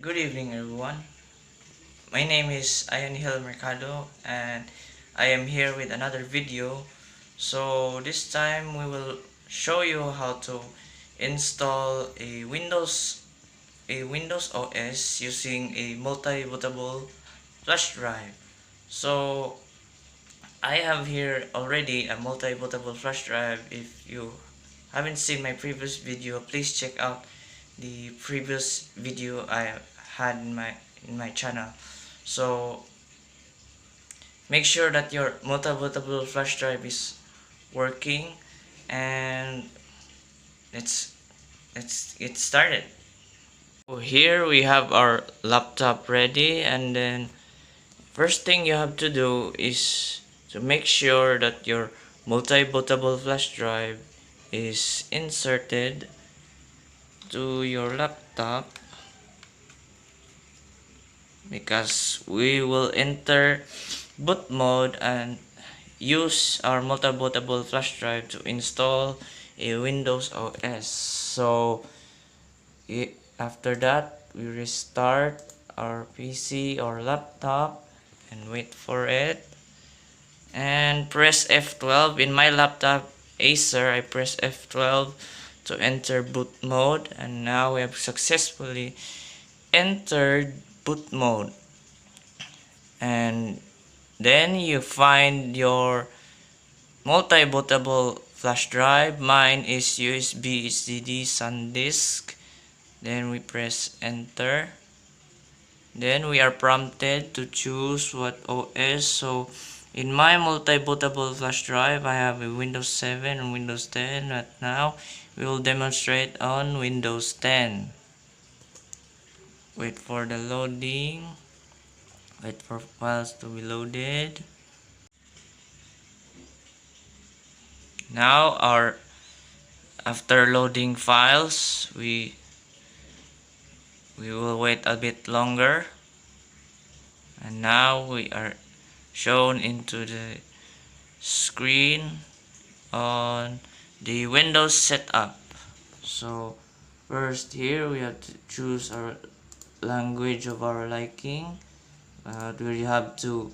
Good evening, everyone. My name is Ian Gil Mercado, and I am here with another video. So this time we will show you how to install a Windows OS using a multi-bootable flash drive. So I have here already a multi-bootable flash drive. If you haven't seen my previous video, please check out the previous video I had in my channel. So make sure that your multi-bootable flash drive is working, and let's get started. So here we have our laptop ready, and then first thing you have to do is to make sure that your multi-bootable flash drive is inserted to your laptop, because we will enter boot mode and use our multi-bootable flash drive to install a Windows OS. So after that, we restart our PC or laptop and wait for it, and press F12. In my laptop Acer, I press F12 to enter boot mode, and now we have successfully entered boot mode. And then you find your multi-bootable flash drive. Mine is USB HDD SanDisk. Then we press enter. Then we are prompted to choose what OS. So in my multi-bootable flash drive, I have a Windows 7 and Windows 10. But now we will demonstrate on Windows 10. Wait for the loading. Wait for files to be loaded. Now after loading files, we will wait a bit longer, and now we are shown into the screen on the Windows setup. So first, here we have to choose our language of our liking. We have to,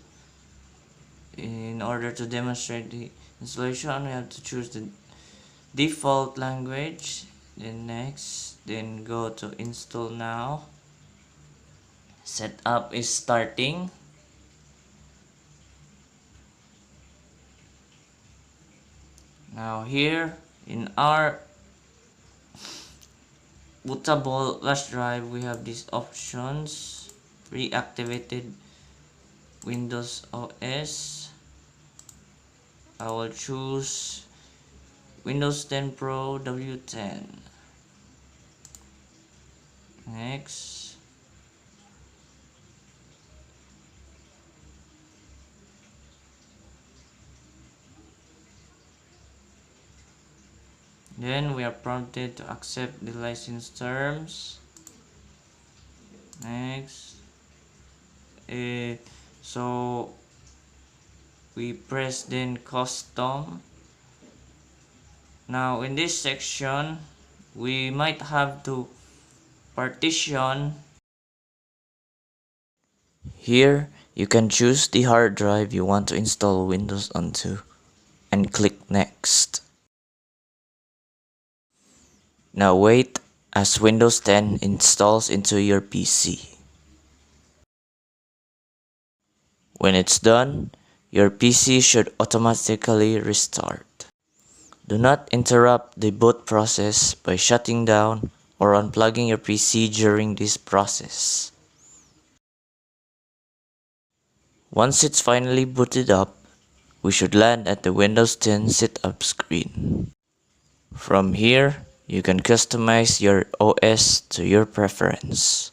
in order to demonstrate the installation, we have to choose the default language. Then next, then go to install now. Setup is starting. Now here in our bootable flash drive, we have these options: reactivated Windows OS. I will choose Windows 10 Pro W10. Next. Then we are prompted to accept the license terms. Next. So we press then custom. Now in this section, we might have to partition. Here you can choose the hard drive you want to install Windows onto and click next. Now wait as Windows 10 installs into your PC. When it's done, your PC should automatically restart. Do not interrupt the boot process by shutting down or unplugging your PC during this process. Once it's finally booted up, we should land at the Windows 10 setup screen. From here, you can customize your OS to your preference.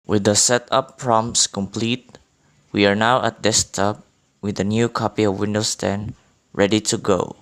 With the setup prompts complete, we are now at desktop with a new copy of Windows 10 ready to go.